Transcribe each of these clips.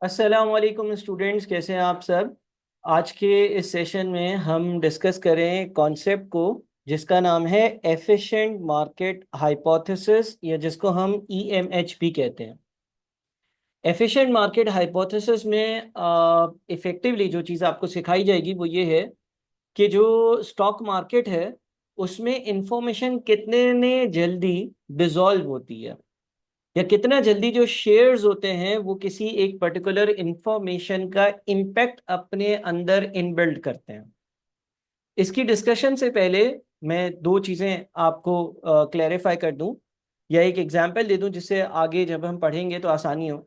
अस्सलाम वालेकुम स्टूडेंट्स, कैसे हैं आप सब। आज के इस सेशन में हम डिस्कस करें कॉन्सेप्ट को जिसका नाम है एफिशिएंट मार्केट हाइपोथेसिस, या जिसको हम EMH भी कहते हैं। एफिशिएंट मार्केट हाइपोथेसिस में इफ़ेक्टिवली जो चीज़ आपको सिखाई जाएगी वो ये है कि जो स्टॉक मार्केट है उसमें इंफॉर्मेशन कितने ने जल्दी डिसॉल्व होती है, या कितना जल्दी जो शेयर्स होते हैं वो किसी एक पर्टिकुलर इंफॉर्मेशन का इम्पैक्ट अपने अंदर इनबिल्ड करते हैं। इसकी डिस्कशन से पहले मैं दो चीज़ें आपको क्लैरिफाई कर दूं या एक एग्जांपल दे दूं जिससे आगे जब हम पढ़ेंगे तो आसानी हो।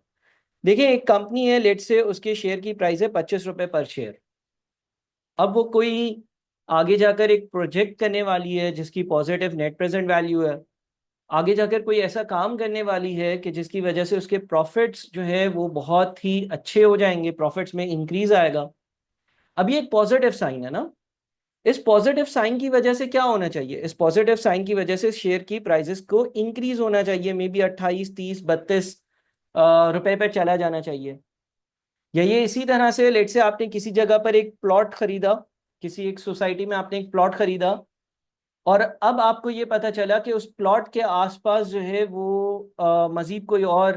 देखिए, एक कंपनी है, लेट से उसके शेयर की प्राइस है 25 रुपए पर शेयर। अब वो कोई आगे जाकर एक प्रोजेक्ट करने वाली है जिसकी पॉजिटिव नेट प्रेजेंट वैल्यू है, आगे जाकर कोई ऐसा काम करने वाली है कि जिसकी वजह से उसके प्रॉफिट्स जो है वो बहुत ही अच्छे हो जाएंगे, प्रॉफिट्स में इंक्रीज आएगा। अब ये एक पॉजिटिव साइन है ना। इस पॉजिटिव साइन की वजह से क्या होना चाहिए? इस पॉजिटिव साइन की वजह से शेयर की प्राइसेस को इंक्रीज होना चाहिए, मे बी 28, 30, 32 रुपए पर चला जाना चाहिए। या ये इसी तरह से, लेट से आपने किसी जगह पर एक प्लॉट खरीदा, किसी एक सोसाइटी में आपने एक प्लॉट खरीदा, और अब आपको ये पता चला कि उस प्लॉट के आसपास जो है वो मजीद कोई और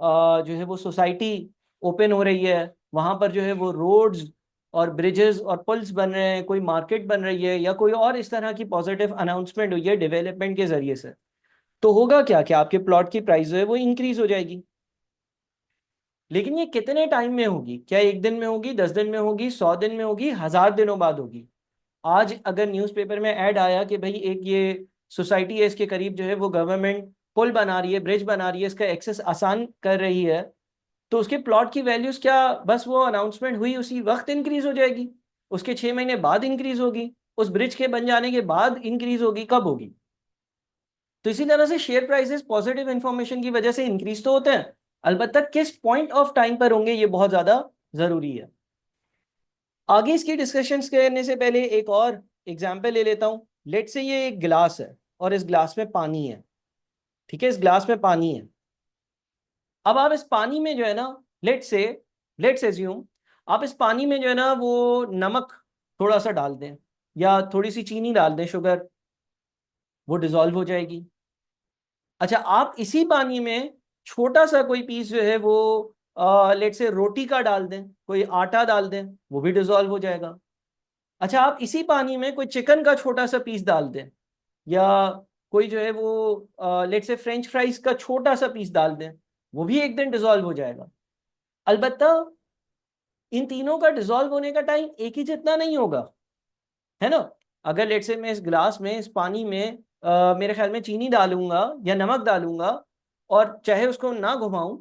जो है वो सोसाइटी ओपन हो रही है, वहां पर जो है वो रोड्स और ब्रिजेस और पुल्स बन रहे हैं, कोई मार्केट बन रही है, या कोई और इस तरह की पॉजिटिव अनाउंसमेंट हुई है डेवलपमेंट के जरिए से। तो होगा क्या कि आपके प्लॉट की प्राइस जो है वो इंक्रीज हो जाएगी। लेकिन ये कितने टाइम में होगी? क्या एक दिन में होगी, 10 दिन में होगी, 100 दिन में होगी, 1000 दिनों बाद होगी? आज अगर न्यूज़पेपर में ऐड आया कि भाई एक ये सोसाइटी है, इसके करीब जो है वो गवर्नमेंट पुल बना रही है, ब्रिज बना रही है, इसका एक्सेस आसान कर रही है, तो उसके प्लॉट की वैल्यूज क्या बस वो अनाउंसमेंट हुई उसी वक्त इंक्रीज हो जाएगी? उसके 6 महीने बाद इंक्रीज होगी? उस ब्रिज के बन जाने के बाद इंक्रीज होगी? कब होगी? तो इसी तरह से शेयर प्राइसेस पॉजिटिव इंफॉर्मेशन की वजह से इंक्रीज तो होते हैं, अलबत्ता किस पॉइंट ऑफ टाइम पर होंगे ये बहुत ज्यादा जरूरी है। आगे इसकी डिस्कशन करने से पहले एक और एग्जाम्पल ले लेता हूं। लेट से ये एक गिलास है और इस गिलास में पानी है। ठीक है, इस गिलास में पानी है। अब आप इस पानी में जो है ना, लेट्स एज्यूम, आप इस पानी में जो है ना वो नमक थोड़ा सा डाल दें, या थोड़ी सी चीनी डाल दें, शुगर, वो डिजोल्व हो जाएगी। अच्छा, आप इसी पानी में छोटा सा कोई पीस जो है वो लेट से रोटी का डाल दें, कोई आटा डाल दें, वो भी डिजोल्व हो जाएगा। अच्छा, आप इसी पानी में कोई चिकन का छोटा सा पीस डाल दें, या कोई जो है वो लेट से फ्रेंच फ्राइज का छोटा सा पीस डाल दें, वो भी एक दिन डिजोल्व हो जाएगा। अलबत्ता इन तीनों का डिजोल्व होने का टाइम एक ही जितना नहीं होगा, है ना। अगर लेट से मैं इस गिलास में, इस पानी में मेरे ख्याल में चीनी डालूंगा या नमक डालूंगा, और चाहे उसको ना घुमाऊं,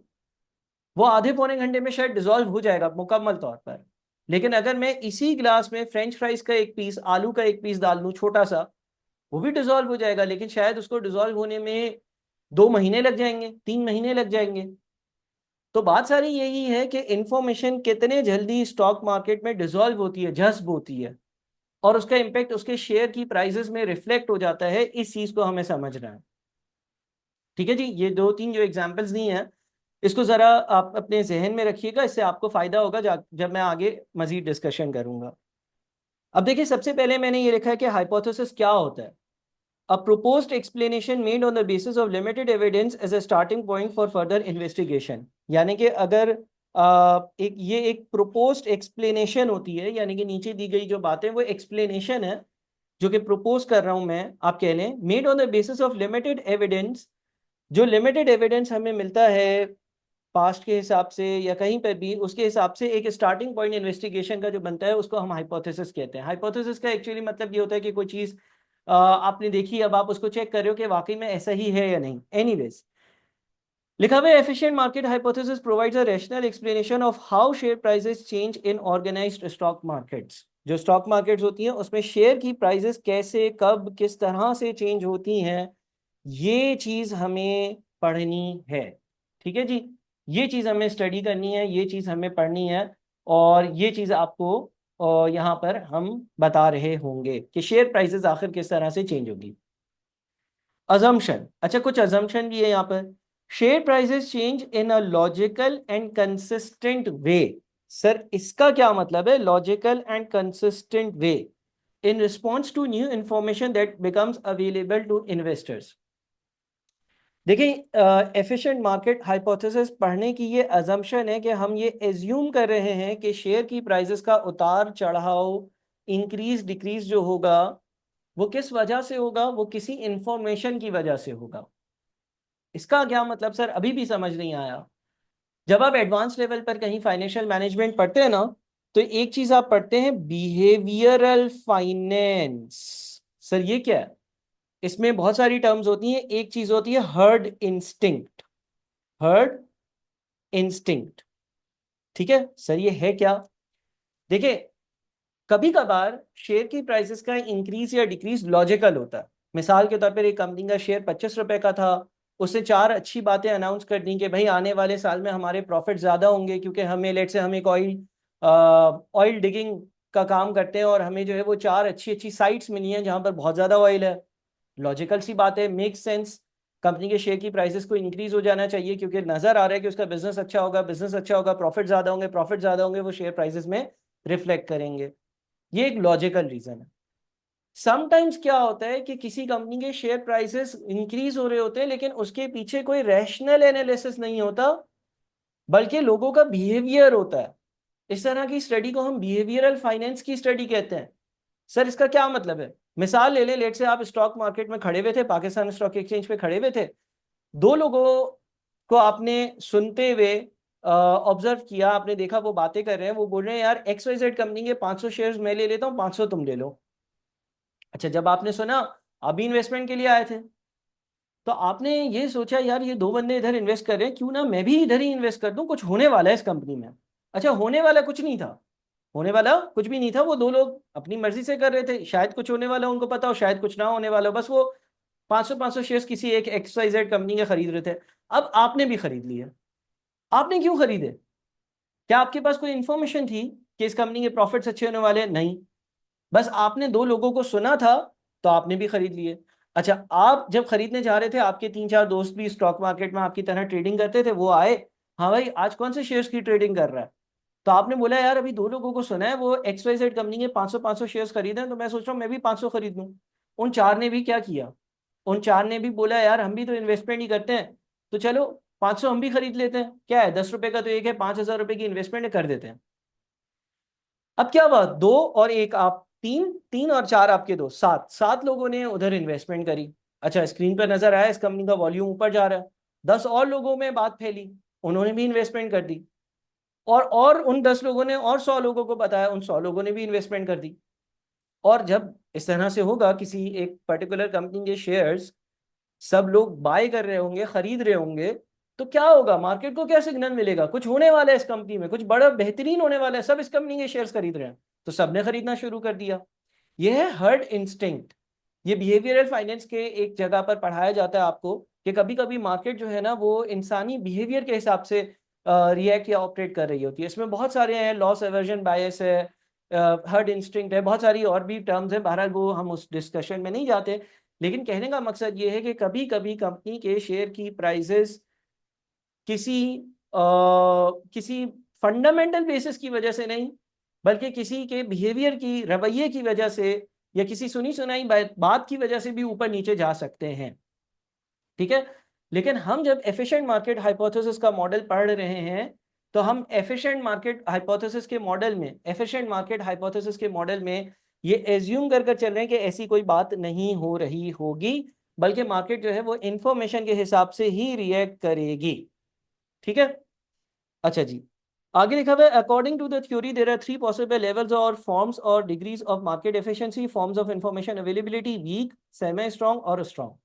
वो आधे पौने घंटे में शायद डिजोल्व हो जाएगा मुकम्मल तौर पर। लेकिन अगर मैं इसी गिलास में फ्रेंच फ्राइज का एक पीस, आलू का एक पीस डाल दूं छोटा सा, वो भी डिजोल्व हो जाएगा, लेकिन शायद उसको डिजोल्व होने में 2 महीने लग जाएंगे, 3 महीने लग जाएंगे। तो बात सारी यही है कि इंफॉर्मेशन कितने जल्दी स्टॉक मार्केट में डिसॉल्व होती है, जज्ब होती है, और उसका इम्पैक्ट उसके शेयर की प्राइसेस में रिफ्लेक्ट हो जाता है, इस चीज को हमें समझना है। ठीक है जी, ये दो तीन जो एग्जांपल्स दी हैं, इसको जरा आप अपने जहन में रखिएगा, इससे आपको फायदा होगा जब मैं आगे मजीद डिस्कशन करूंगा। अब देखिए, सबसे पहले मैंने ये लिखा है कि हाइपोथेसिस क्या होता है। A proposed explanation made on the basis of limited evidence as a starting point for further investigation। यानी कि अगर ये एक proposed explanation होती है, यानी कि नीचे दी गई जो बातें वो explanation है जो कि propose कर रहा हूं मैं, आप कह लें made on the basis of limited evidence। जो limited evidence हमें मिलता है पास्ट के हिसाब से या कहीं पर भी, उसके हिसाब से एक स्टार्टिंग पॉइंट इन्वेस्टिगेशन का जो बनता है उसको हम हाइपोथेसिस कहते हैं। हाइपोथेसिस का एक्चुअली मतलब ये होता है कि कोई चीज़ आपने देखी, अब आप उसको चेक कर रहे हो कि वाकई में ऐसा ही है या नहीं। एनीवेज, लिखा हुआ है efficient market hypothesis provides a rational explanation of how share prices change in organised stock markets. जो स्टॉक मार्केट्स होती हैं उसमें शेयर की प्राइसेस कैसे, कब, किस तरह से चेंज होती हैं, ये चीज हमें पढ़नी है। ठीक है जी, ये चीज हमें स्टडी करनी है, ये चीज हमें पढ़नी है, और ये चीज आपको यहाँ पर हम बता रहे होंगे कि शेयर प्राइसेस आखिर किस तरह से चेंज होगी। अजम्पशन, अच्छा कुछ अजम्पशन भी है यहाँ पर। Share prices change in a logical and consistent way. Sir इसका क्या मतलब है, logical and consistent way? In response to new information that becomes available to investors. देखिए, एफिशिएंट मार्केट हाइपोथेसिस पढ़ने की ये अजम्पशन है कि हम ये एज्यूम कर रहे हैं कि शेयर की प्राइसेस का उतार चढ़ाव, इंक्रीज डिक्रीज जो होगा वो किस वजह से होगा, वो किसी इंफॉर्मेशन की वजह से होगा। इसका क्या मतलब सर, अभी भी समझ नहीं आया। जब आप एडवांस लेवल पर कहीं फाइनेंशियल मैनेजमेंट पढ़ते हैं ना, तो एक चीज आप पढ़ते हैं बिहेवियरल फाइनेंस। सर ये क्या है? इसमें बहुत सारी टर्म्स होती हैं। एक चीज होती है हर्ड इंस्टिंक्ट। हर्ड इंस्टिंक्ट, ठीक है सर, ये है क्या? देखिए, कभी कभार शेयर की प्राइसेस का इंक्रीज या डिक्रीज लॉजिकल होता है। मिसाल के तौर पर एक कंपनी का शेयर 25 रुपए का था, उसने चार अच्छी बातें अनाउंस कर दी कि भाई आने वाले साल में हमारे प्रॉफिट ज्यादा होंगे, क्योंकि हमें लेट से हम एक ऑयल डिगिंग का काम करते हैं और हमें जो है वो चार अच्छी अच्छी साइट्स मिली हैं जहां पर बहुत ज्यादा ऑयल है। लॉजिकल सी बात है, मेक सेंस। कंपनी के शेयर की प्राइसेस को इंक्रीज हो जाना चाहिए, क्योंकि नजर आ रहा है कि उसका बिजनेस अच्छा होगा, बिजनेस अच्छा होगा, प्रॉफिट ज्यादा होंगे, प्रॉफिट ज्यादा होंगे, वो शेयर प्राइसेस में रिफ्लेक्ट करेंगे। ये एक लॉजिकल रीजन है। समटाइम्स क्या होता है कि किसी कंपनी के शेयर प्राइसेस इंक्रीज हो रहे होते हैं, लेकिन उसके पीछे कोई रैशनल एनालिसिस नहीं होता, बल्कि लोगों का बिहेवियर होता है। इस तरह की स्टडी को हम बिहेवियरल फाइनेंस की स्टडी कहते हैं। सर इसका क्या मतलब है? मिसाल ले लें, लेट से आप स्टॉक मार्केट में खड़े हुए थे, पाकिस्तान स्टॉक एक्सचेंज पे खड़े हुए थे। दो लोगों को आपने सुनते हुए ऑब्जर्व किया, आपने देखा वो बातें कर रहे हैं, वो बोल रहे हैं यार एक्स वाई जेड कंपनी के 500 शेयर्स मैं ले लेता हूँ, 500 तुम ले लो। अच्छा, जब आपने सुना, अभी इन्वेस्टमेंट के लिए आए थे, तो आपने ये सोचा यार ये दो बंदे इधर इन्वेस्ट कर रहे हैं, क्यों ना मैं भी इधर ही इन्वेस्ट कर दूं, कुछ होने वाला है इस कंपनी में। अच्छा, होने वाला कुछ नहीं था। होने वाला कुछ भी नहीं था। वो दो लोग अपनी मर्जी से कर रहे थे, शायद कुछ होने वाला उनको पता हो, शायद कुछ ना होने वाला हो, बस वो 500 शेयर्स किसी एक एक्स वाई जेड कंपनी के खरीद रहे थे। अब आपने भी खरीद लिए। आपने क्यों खरीदे? क्या आपके पास कोई इंफॉर्मेशन थी कि इस कंपनी के प्रॉफिट्स अच्छे होने वाले हैं? नहीं। बस आपने दो लोगों को सुना था, तो आपने भी खरीद लिए। अच्छा, आप जब खरीदने जा रहे थे, आपके तीन चार दोस्त भी स्टॉक मार्केट में आपकी तरह ट्रेडिंग करते थे, वो आए, हाँ भाई आज कौन से शेयर्स की ट्रेडिंग कर रहा है? तो आपने बोला यार अभी दो लोगों को सुना है वो एक्स वाई जेड कंपनी के 500 शेयर्स खरीदे हैं, तो मैं सोच रहा हूँ मैं भी 500 खरीद लूँ। उन चार ने भी क्या किया? उन चार ने भी बोला यार हम भी तो इन्वेस्टमेंट ही करते हैं, तो चलो 500 हम भी खरीद लेते हैं, क्या है 10 रुपए का तो एक है, 5,000 रुपए की इन्वेस्टमेंट कर देते हैं। अब क्या हुआ, दो और एक आप, तीन, तीन और चार आपके दो, सात, सात लोगों ने उधर इन्वेस्टमेंट करी। अच्छा, स्क्रीन पर नजर आया इस कंपनी का वॉल्यूम ऊपर जा रहा है। 10 और लोगों में बात फैली, उन्होंने भी इन्वेस्टमेंट कर दी। और उन 10 लोगों ने और 100 लोगों को बताया, उन 100 लोगों ने भी इन्वेस्टमेंट कर दी। और जब इस तरह से होगा, किसी एक पर्टिकुलर कंपनी के शेयर्स सब लोग बाय कर रहे होंगे, खरीद रहे होंगे, तो क्या होगा, मार्केट को क्या सिग्नल मिलेगा, कुछ होने वाला है इस कंपनी में, कुछ बड़ा बेहतरीन होने वाला है, सब इस कंपनी के शेयर्स खरीद रहे हैं, तो सबने खरीदना शुरू कर दिया। यह है हर्ड इंस्टिंक्ट। ये बिहेवियरल फाइनेंस के एक जगह पर पढ़ाया जाता है आपको, कि कभी कभी मार्केट जो है ना वो इंसानी बिहेवियर के हिसाब से रिएक्ट या ऑपरेट कर रही होती है। इसमें बहुत सारे हैं, लॉस एवर्जन बायस है, हर्ड इंस्टिंक्ट है, बहुत सारी और भी टर्म्स हैं, बहरहाल वो हम उस डिस्कशन में नहीं जाते। लेकिन कहने का मकसद ये है कि कभी कभी कंपनी के शेयर की प्राइसेस किसी किसी फंडामेंटल बेसिस की वजह से नहीं, बल्कि किसी के बिहेवियर की, रवैये की वजह से, या किसी सुनी सुनाई बात की वजह से भी ऊपर नीचे जा सकते हैं। ठीक है। लेकिन हम जब एफिशिएंट मार्केट हाइपोथेसिस का मॉडल पढ़ रहे हैं, तो हम एफिशिएंट मार्केट हाइपोथेसिस के मॉडल में, एफिशिएंट मार्केट हाइपोथेसिस के मॉडल में ये एज्यूम कर चल रहे हैं कि ऐसी कोई बात नहीं हो रही होगी, बल्कि मार्केट जो है वो इंफॉर्मेशन के हिसाब से ही रिएक्ट करेगी। ठीक है। अच्छा जी, आगे लिखा हुआ है according to the theory there are three possible levels और फॉर्म्स और degrees of market efficiency, forms of information availability, weak, semi strong और स्ट्रांग।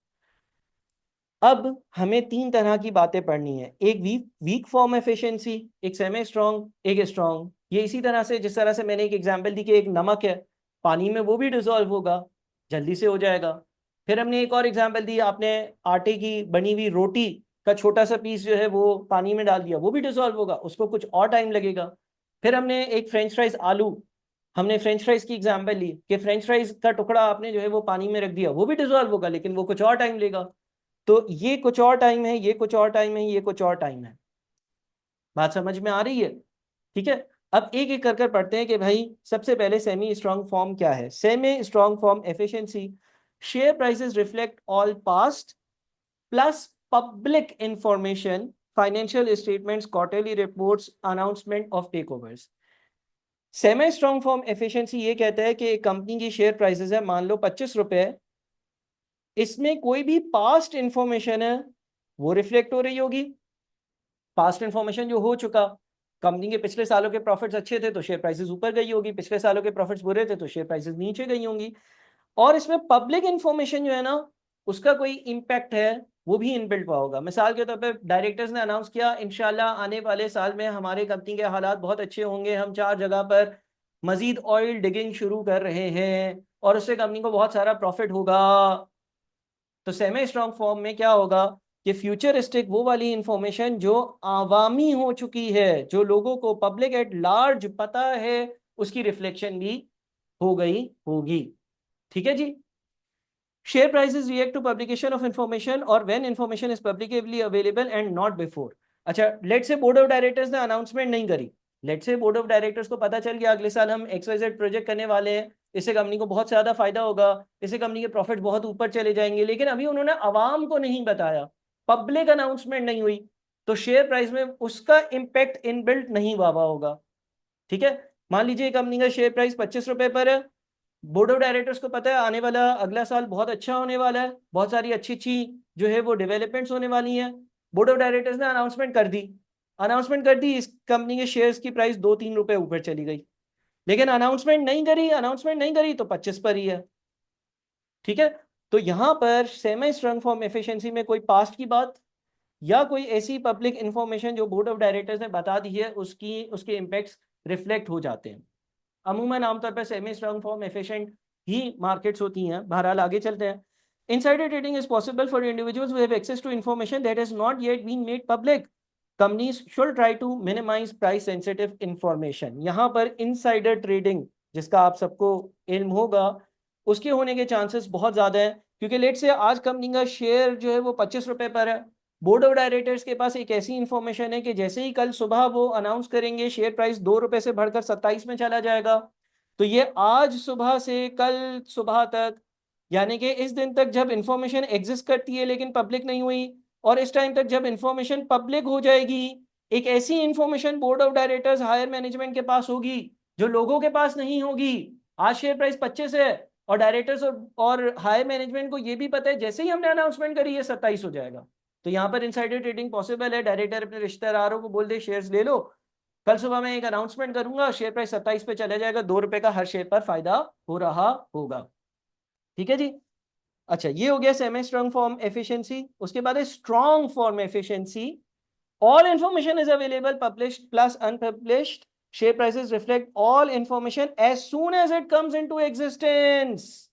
अब हमें तीन तरह की बातें पढ़नी है, एक वीक वीक फॉर्म एफिशिएंसी, एक सेमी स्ट्रांग, एक स्ट्रांग। ये इसी तरह से, जिस तरह से मैंने एक एग्जांपल दी कि एक नमक है पानी में, वो भी डिसॉल्व होगा, जल्दी से हो जाएगा। फिर हमने एक और एग्जांपल दी, आपने आटे की बनी हुई रोटी का छोटा सा पीस जो है वो पानी में डाल दिया, वो भी डिसॉल्व होगा, उसको कुछ और टाइम लगेगा। फिर हमने एक फ्रेंच फ्राइज आलू, हमने फ्रेंच फ्राइज की एग्जांपल ली कि फ्रेंच फ्राइज का टुकड़ा आपने जो है वो पानी में रख दिया, वो भी डिसॉल्व होगा, लेकिन वो कुछ और टाइम लेगा। तो ये कुछ और टाइम है, ये कुछ और टाइम है, ये कुछ और टाइम है। बात समझ में आ रही है? ठीक है, अब एक एक कर कर पढ़ते हैं कि भाई सबसे पहले सेमी स्ट्रॉन्ग फॉर्म क्या है। Semi strong form efficiency, share prices reflect all past plus public information, financial statements, quarterly reports, announcement of takeovers. Semi strong form efficiency ये कहता है कि एक कंपनी की शेयर प्राइसेस है मान लो 25 रुपए, इसमें कोई भी पास्ट इंफॉर्मेशन है वो रिफ्लेक्ट हो रही होगी। पास्ट इंफॉर्मेशन जो हो चुका, कंपनी के पिछले सालों के प्रॉफिट्स अच्छे थे तो शेयर प्राइसेस ऊपर गई होगी, पिछले सालों के प्रॉफिट्स बुरे थे तो शेयर प्राइसेस नीचे गई होंगी। और इसमें पब्लिक इंफॉर्मेशन जो है ना, उसका कोई इंपैक्ट है वो भी इनबिल्ट हुआ होगा। मिसाल के तौर पे डायरेक्टर्स ने अनाउंस किया इंशाल्लाह आने वाले साल में हमारे कंपनी के हालात बहुत अच्छे होंगे, हम 4 जगह पर मजीद ऑयल डिगिंग शुरू कर रहे हैं और उससे कंपनी को बहुत सारा प्रॉफिट होगा। तो सेमी स्ट्रॉन्ग फॉर्म में क्या होगा कि फ्यूचरिस्टिक वो वाली इंफॉर्मेशन जो आवामी हो चुकी है, जो लोगों को पब्लिक एट लार्ज पता है, उसकी रिफ्लेक्शन भी हो गई होगी। ठीक है जी। Share prices react to publication of information और when information is publicly available and not before. अच्छा, लेट से बोर्ड ऑफ डायरेक्टर्स ने अनाउंसमेंट नहीं करी, लेट से बोर्ड ऑफ डायरेक्टर्स को पता चल गया अगले साल हम XYZ प्रोजेक्ट करने वाले हैं, इससे कंपनी को बहुत ज्यादा फायदा होगा, इससे कंपनी के प्रॉफिट बहुत ऊपर चले जाएंगे, लेकिन अभी उन्होंने आवाम को नहीं बताया, पब्लिक अनाउंसमेंट नहीं हुई, तो शेयर प्राइस में उसका इंपैक्ट इनबिल्ट नहीं हुआ होगा। ठीक है, मान लीजिए कंपनी का शेयर प्राइस 25 रुपए पर है, बोर्ड ऑफ डायरेक्टर्स को पता है आने वाला अगला साल बहुत अच्छा होने वाला है, बहुत सारी अच्छी अच्छी जो है वो डेवलपमेंट्स होने वाली हैं। बोर्ड ऑफ डायरेक्टर्स ने अनाउंसमेंट कर दी, अनाउंसमेंट कर दी, इस कंपनी के शेयर्स की प्राइस 2-3 रुपए ऊपर चली गई, लेकिन अनाउंसमेंट नहीं करी, अनाउंसमेंट नहीं करी तो 25 पर ही है। ठीक है, तो यहां पर सेमी स्ट्रॉन्ग फॉर्म एफिशिएंसी में कोई पास्ट की बात या कोई ऐसी पब्लिक इंफॉर्मेशन जो बोर्ड ऑफ डायरेक्टर्स ने बता दी है उसकी उसके इम्पैक्ट्स रिफ्लेक्ट हो जाते हैं। अमूमन आमतौर पर सेमी स्ट्रॉन्ग फॉर्म एफिशिएंट ही मार्केट्स होती हैं। बहरहाल आगे चलते हैं। Insider trading is possible for individuals who have access to information that has not yet been made public. Companies should try to minimise price sensitive information. यहाँ पर insider trading जिसका आप सबको इल्म होगा उसके होने के चांसेस बहुत ज़्यादा है, क्योंकि लेट से आज कंपनी का शेयर जो है वो 25 रुपए पर है, बोर्ड ऑफ डायरेक्टर्स के पास एक ऐसी इंफॉर्मेशन है कि जैसे ही कल सुबह वो अनाउंस करेंगे शेयर प्राइस 2 रुपए से बढ़कर 27 में चला जाएगा, तो ये आज सुबह से कल सुबह तक, यानी कि इस दिन तक जब इंफॉर्मेशन एग्जिस्ट करती है लेकिन पब्लिक नहीं हुई, और इस टाइम तक जब इंफॉर्मेशन पब्लिक हो जाएगी, एक ऐसी information board of directors higher management के पास होगी जो लोगों के पास नहीं होगी। आज शेयर प्राइस 25 है और डायरेक्टर्स और हायर मैनेजमेंट को यह भी पता है जैसे ही हमने अनाउंसमेंट करी ये 27 हो जाएगा, तो यहाँ पर इनसाइडर ट्रेडिंग पॉसिबल है। डायरेक्टर अपने रिश्तेदारों को बोल दे शेयर्स ले लो, कल सुबह मैं एक अनाउंसमेंट करूंगा, शेयर प्राइस 27 पे चला जाएगा, 2 रुपए का हर शेयर पर फायदा हो रहा होगा। ठीक है जी। अच्छा, ये हो गया सेमी स्ट्रॉन्ग फॉर्म एफिशिएंसी। उसके बाद है strong form efficiency. All information is available, published plus unpublished, share prices reflect all information as soon as it comes into existence.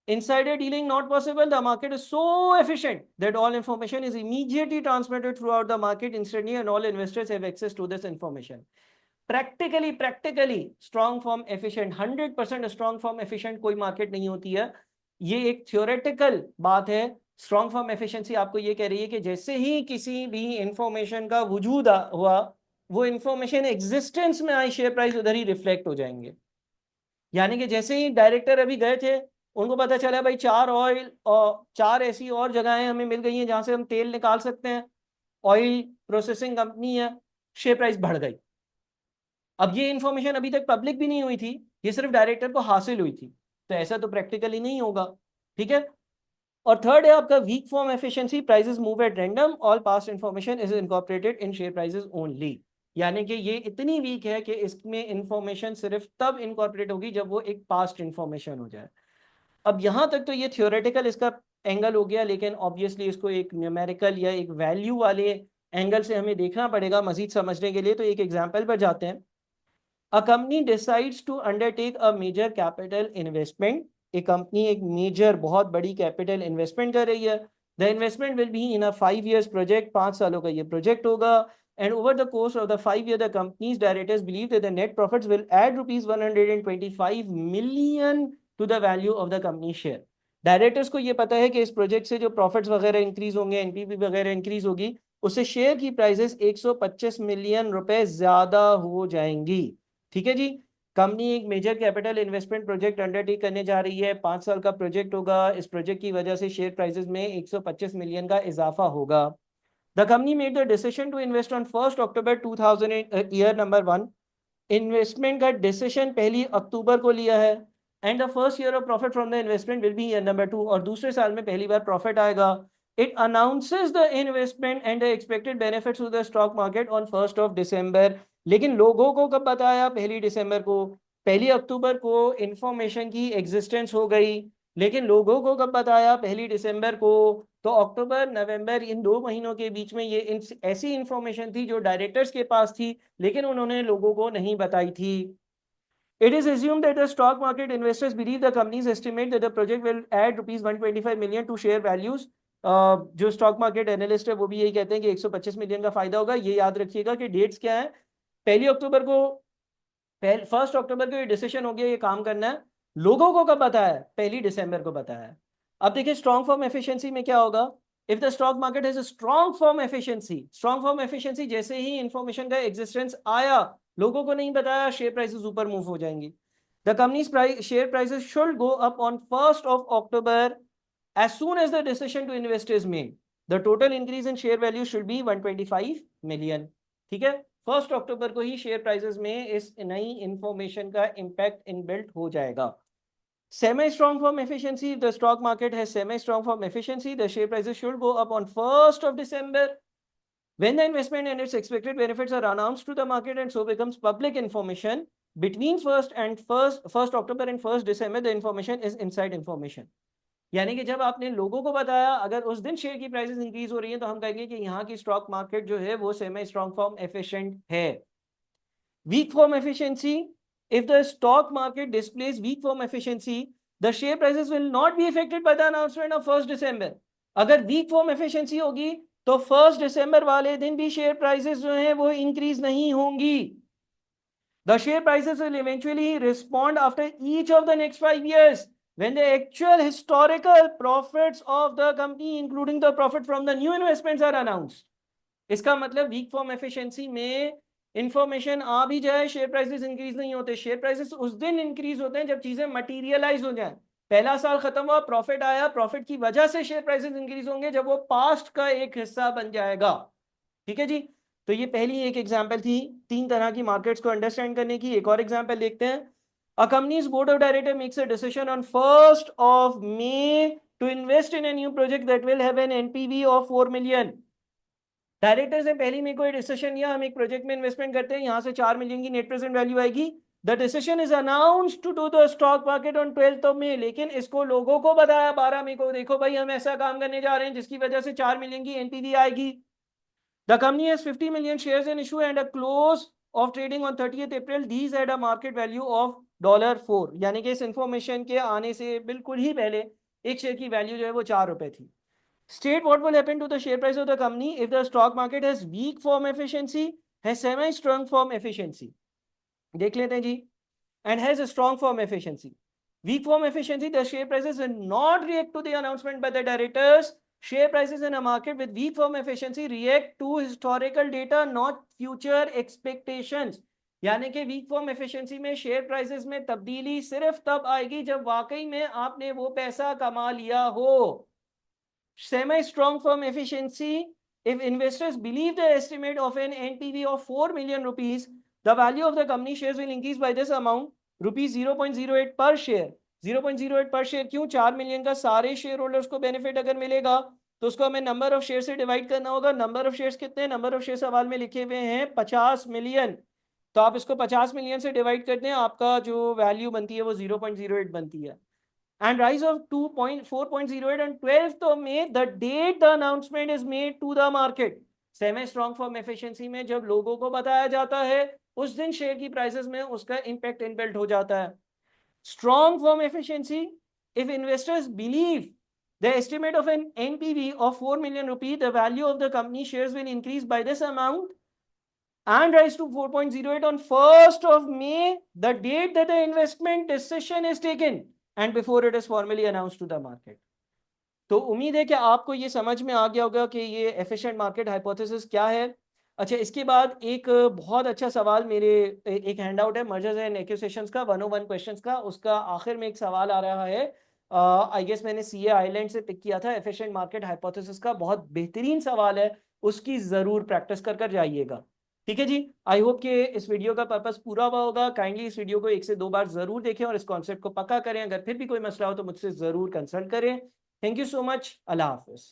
Insider dealing not possible. The market is so efficient that all information is immediately transmitted throughout the market instantly and all investors have access to this information. Practically strong form efficient, 100% strong form efficient कोई market नहीं होती है। ये एक theoretical बात है। Strong form efficiency आपको ये कह रही है कि जैसे ही किसी भी इंफॉर्मेशन का वजूद हुआ, वो इंफॉर्मेशन एग्जिस्टेंस में आई, शेयर प्राइस उधर ही रिफ्लेक्ट हो जाएंगे। यानी कि जैसे ही डायरेक्टर अभी गए थे, उनको पता चला भाई 4 ऑयल और 4 ऐसी और जगहें हमें मिल गई हैं जहां से हम तेल निकाल सकते हैं, ऑयल प्रोसेसिंग कंपनी है, शेयर प्राइस बढ़ गई। अब ये इंफॉर्मेशन अभी तक पब्लिक भी नहीं हुई थी, ये सिर्फ डायरेक्टर को हासिल हुई थी, तो ऐसा तो प्रैक्टिकली नहीं होगा। ठीक है, और थर्ड है आपका week form efficiency, prices move at random, all past information is incorporated in share prices only. यानी कि ये इतनी वीक है कि इसमें इंफॉर्मेशन सिर्फ तब इनकॉर्पोरेट होगी जब वो एक पास्ट इंफॉर्मेशन हो जाए। अब यहाँ तक तो ये थियोरेटिकल इसका एंगल हो गया, लेकिन ऑब्वियसली इसको एक न्यूमेरिकल या एक वैल्यू वाले एंगल से हमें देखना पड़ेगा मजीद समझने के लिए। तो एक एग्जांपल पर जाते हैं। A company decides to undertake a major capital investment. एक कंपनी एक मेजर बहुत बड़ी कैपिटल इन्वेस्टमेंट कर रही है। The investment will be in a 5 years project, 5 सालों का ये प्रोजेक्ट होगा। And over the course of the 5 year, the company's directors believe that the net profits will add rupees 125 million to the value of the company share. Directors को ये पता है कि इस प्रोजेक्ट से जो प्रॉफिट्स वगैरह इंक्रीज होंगे, एनपीवी वगैरह इंक्रीज होगी, उससे शेयर की प्राइसेस 125 मिलियन रुपए ज्यादा हो जाएंगी। ठीक है जी। कंपनी एक major capital investment project undertake करने जा रही है, 5 साल का प्रोजेक्ट होगा। इस प्रोजेक्ट की वजह से शेयर प्राइसेस में 125 मिलियन का इजाफा होगा। The company made the decision to invest on 1 October 2008 year number 1। Investment का डिसीजन 1 अक्टूबर को लिया है। And the first year of profit from the investment will be year number 2, और दूसरे साल में पहली बार प्रॉफिट आएगा। It announces the investment and the expected benefits to the stock market on 1 December. लेकिन लोगों को कब बताया? 1 दिसंबर को। 1 अक्टूबर को इंफॉर्मेशन की एग्जिस्टेंस हो गई, लेकिन लोगों को कब बताया? 1 दिसंबर को। तो अक्टूबर नवंबर इन 2 महीनों के बीच में ये ऐसी इंफॉर्मेशन थी जो डायरेक्टर्स के पास थी, लेकिन उन्होंने लोगों को नहीं बताई थी। It is assumed that the stock market investors believe the company's estimate that the project will add rupees 125 million to share values. जो स्टॉक मार्केट एनालिस्ट है वो भी यही कहते हैं कि 125 मिलियन का फायदा होगा। ये याद रखिएगा कि डेट्स क्या है। 1 अक्टूबर को 1 अक्टूबर को ये डिसीजन हो गया, ये काम करना है। लोगों को कब बताया? 1 दिसंबर को बताया। अब देखिए स्ट्रॉन्ग फॉर्म एफिशिएंसी में क्या होगा। If the stock market has a strong form efficiency, strong form efficiency जैसे ही इंफॉर्मेशन का एग्जिस्टेंस आया, लोगों को नहीं बताया, शेयर प्राइसेस ऊपर मूव हो जाएंगी। The companies price share prices should go up on 1 October as soon as the decision to invest is made. The total increase in share value should be 125 million. ठीक है। 1 October को ही share prices में इस नई information का impact inbuilt हो जाएगा। Semi-strong firm efficiency. If the stock market has semi-strong firm efficiency, the share prices should go up on 1 December. When the investment and its expected benefits are announced to the market and so becomes public information, between 1 October and 1 December, the information is inside information. यानी कि जब आपने लोगों को बताया, अगर उस दिन शेयर की प्राइसेस इंक्रीज हो रही है, तो हम कहेंगे कि यहाँ की स्टॉक मार्केट जो है वो सेमी स्ट्रॉन्ग फॉर्म एफिशिएंट है। Week form efficiency. If the stock market displace week form efficiency, the share prices will not be affected by the announcement of 1 December. अगर वीक फॉर्म एफिशिएंसी होगी तो 1 December वाले दिन भी share prices जो है वो इंक्रीज नहीं होंगी। The share prices will eventually respond after each of the next 5 years when the actual historical profits of the company, including the profit from the new investments, are announced. इसका मतलब week form efficiency में information आ भी जाए, share prices increase नहीं होते। Share prices उस दिन increase होते हैं जब चीजें मटीरियलाइज हो जाएं। पहला साल खत्म हुआ, प्रॉफिट आया, प्रॉफिट की वजह से शेयर प्राइसेस इंक्रीज होंगे जब वो पास्ट का एक हिस्सा बन जाएगा। ठीक है जी। तो ये पहली एक एग्जांपल थी 3 तरह की मार्केट्स को अंडरस्टैंड करने की। एक और एग्जांपल देखते हैं। A company's board of director makes a decision on 1 May to invest in a new project that will have an NPV of 4 million. Directors ने 1 मई को डिसीजन लिया, हम एक प्रोजेक्ट में इन्वेस्टमेंट करते हैं, यहां से 4 मिलियन की नेट प्रेजेंट वैल्यू आएगी। The decision is announced to the stock market on 12 May, लेकिन इसको लोगों को बताया 12 मई को, देखो भाई हम ऐसा काम करने जा रहे हैं जिसकी वजह से 4 मिलियन की एनपीवी आएगी। The company has 50 million shares in issue and a close of trading on 30th April. These had a market value of $4। यानी कि इस इंफॉर्मेशन के आने से बिल्कुल ही पहले एक शेयर की वैल्यू जो है वो ₹4 थी। State what will happen to the share price of the company if the stock market has weak form efficiency, has semi-strong form efficiency. देख लेते हैं जी। And has a strong firm efficiency. Weak firm efficiency, the share prices will not react to the announcement by the directors. Share prices in a market with weak firm efficiency react to historical data, not future expectations. यानी कि week form efficiency में share prices में तब्दीली सिर्फ तब आएगी जब वाकई में आपने वो पैसा कमा लिया हो। Semi strong form efficiency, if investors believe the estimate of an NPV of 4 million rupees, the value of the company shares will increase by this amount, rupees 0.08 per share. 0.08 पर शेयर क्यों? 4 मिलियन का सारे share holders को benefit अगर मिलेगा तो उसको हमें नंबर ऑफ शेयर से डिवाइड करना होगा। नंबर ऑफ शेयर्स कितने हैं? नंबर ऑफ शेयर सवाल में लिखे हुए हैं 50 मिलियन। तो आप इसको 50 मिलियन से डिवाइड करते हैं, आपका जो वैल्यू बनती है वो 0.08 बनती है। And rise of 4.08 on 12th of May, the date the announcement is made to the market. Semi strong form efficiency में जब लोगों को बताया जाता है उस दिन शेयर की प्राइसेस में उसका इंपैक्ट इनबिल्ट हो जाता है। Strong form efficiency, if investors believe the estimate of an NPV of 4 million rupee, the value of the company shares will increase by this amount and rise to 4.08 on 1st of May, the date that the investment decision is taken. and before it is formally announced to the market. तो उम्मीद है कि आपको ये समझ में आ गया होगा कि ये एफिशिएंट मार्केट हाइपोथेसिस क्या है। अच्छा, इसके बाद एक बहुत अच्छा सवाल मेरे एक हैंडआउट है मर्जर्स एंड एक्विजिशंस का 101 क्वेश्चंस का, उसका आखिर में एक सवाल आ रहा है। आई गेस मैंने सीए आइलैंड से पिक किया था, एफिशिएंट मार्केट हाइपोथेसिस का बहुत बेहतरीन सवाल है, उसकी ज़रूर प्रैक्टिस कर कर जाइएगा। ठीक है जी, आई होप कि इस वीडियो का पर्पस पूरा हुआ होगा। काइंडली इस वीडियो को 1 से 2 बार ज़रूर देखें और इस कॉन्सेप्ट को पक्का करें। अगर फिर भी कोई मसला हो तो मुझसे ज़रूर कंसल्ट करें। Thank you so much. अल्लाह हाफिज़।